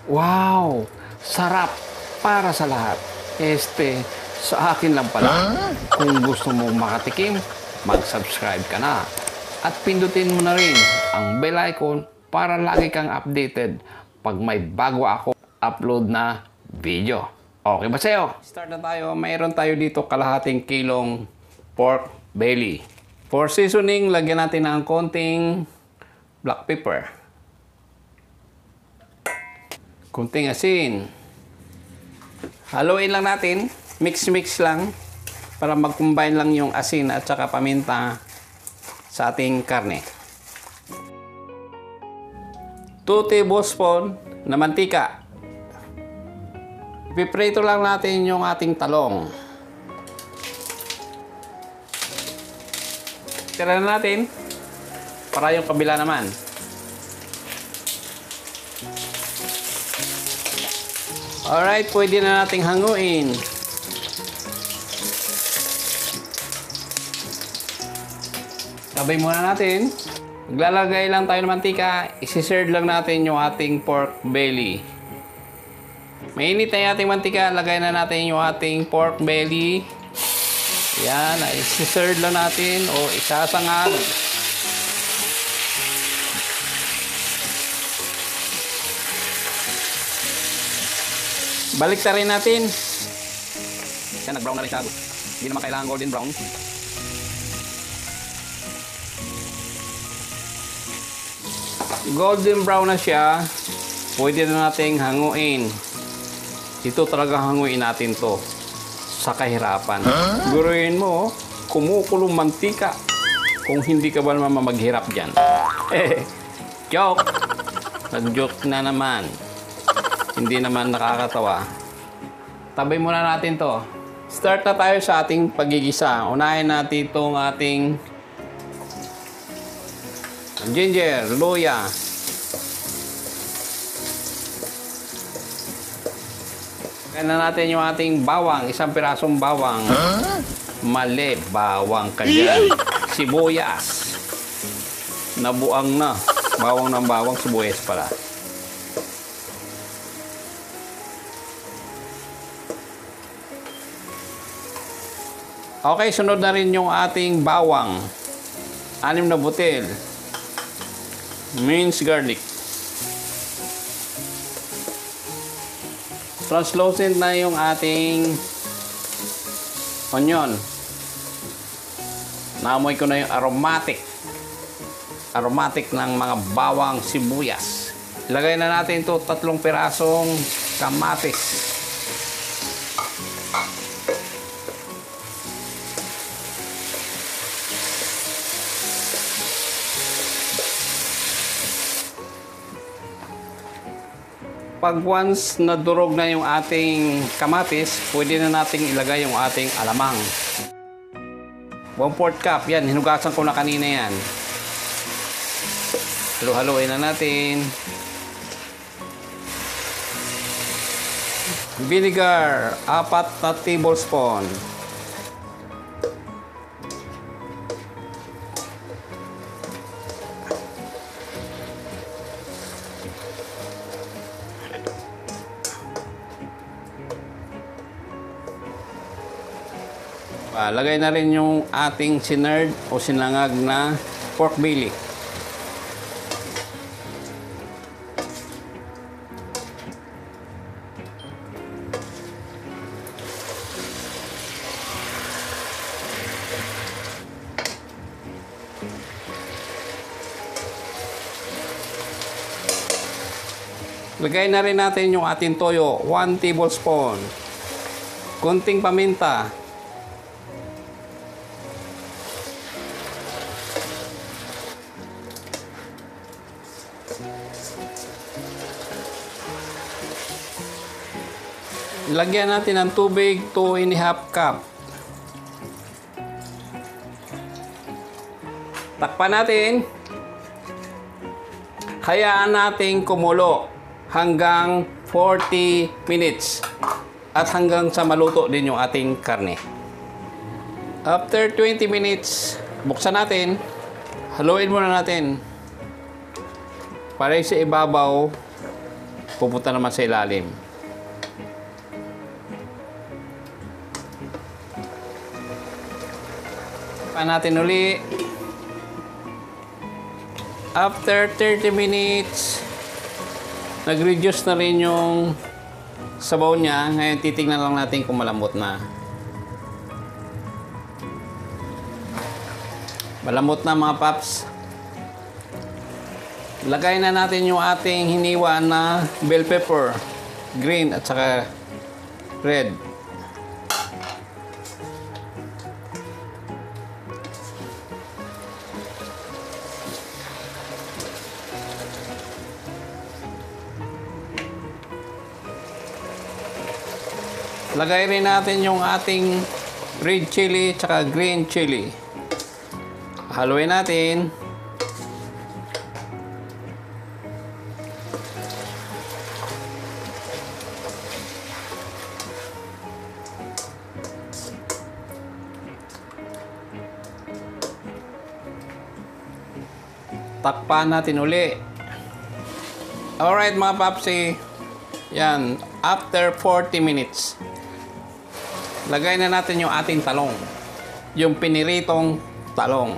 Wow! Sarap para sa lahat. Sa akin lang pala. Kung gusto mo makatikim, mag-subscribe ka na. At pindutin mo na rin ang bell icon para lagi kang updated pag may bago ako upload na video. Okay ba sa'yo? Start na tayo. Mayroon tayo dito kalahating kilong pork belly. For seasoning, lagyan natin ng konting black pepper. Kunting asin. Haluin lang natin. Mix-mix lang. Para mag-combine lang yung asin at saka paminta sa ating karne. 2 tablespoon na mantika. Ipiprito lang natin yung ating talong. Tira na natin para yung kabila naman. Alright, pwede na nating hanguin. Sabay muna natin. Maglalagay lang tayo ng mantika. Isi-serve lang natin yung ating pork belly. Mainit na yung ating mantika. Lagay na natin yung ating pork belly. Yan. Isi-serve lang natin o isasangag. Balik na rin natin. Yan, nag-brown na rin siya. Hindi naman kailangan golden brown. Golden brown na siya. Pwede na nating hanguin. Ito talaga hanguin natin to sa kahirapan. Guruin mo, kumukulong mantika. Kung hindi ka ba naman maghirap dyan. Joke. Nag-joke na naman. Hindi naman nakakatawa. Tabay muna natin to. Start na tayo sa ating pagigisa. Unahin natin itong ating ginger, luya. Kaya na natin yung ating bawang. Isang pirasong bawang. Mali, bawang ka dyan. Sibuyas. Nabuang na. Bawang ng bawang, sibuyas pala. Okay, sunod na rin yung ating bawang. 6 na butil. Minced garlic. Translucent na yung ating onion. Naamoy ko na yung aromatic. Aromatic ng mga bawang sibuyas. Ilagay na natin ito 3 pirasong kamatis. Pag once nadurog na yung ating kamatis, pwede na nating ilagay yung ating alamang. 1/4 cup. Yan, hinugasan ko na kanina yan. Halo-haloin na natin. Vinegar, 4 na tablespoon. Lagay na rin yung ating sinerd o sinangag na pork belly. Lagay na rin natin yung ating toyo, 1 tablespoon. Kunting paminta. Lagyan natin ng tubig, 2½ cup. Takpan natin. Hayaan natin kumulo hanggang 40 minutes. At hanggang sa maluto din yung ating karne. After 20 minutes, buksan natin. Haluin muna natin. Para sa ibabaw pupunta naman sa ilalim. Pa natin uli. After 30 minutes, nag-reduce na rin yung sabaw niya. Ngayon, titignan lang natin kung malambot na. Malambot na mga paps. Lagay na natin yung ating hiniwa na bell pepper. Green at saka red. Lagay rin natin yung ating red chili tsaka green chili. Haluin natin. Takpan natin uli. Alright mga papsi. Yan. After 40 minutes. Lagay na natin yung ating talong. Yung piniritong talong.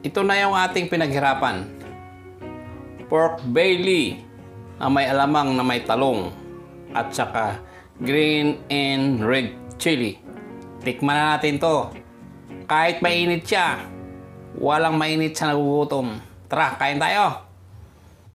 Ito na yung ating pinaghirapan. Pork belly na may alamang na may talong at saka green and red chili. Tikman na natin to. Kahit mainit siya, walang mainit sa nagugutom. Tara, kain tayo!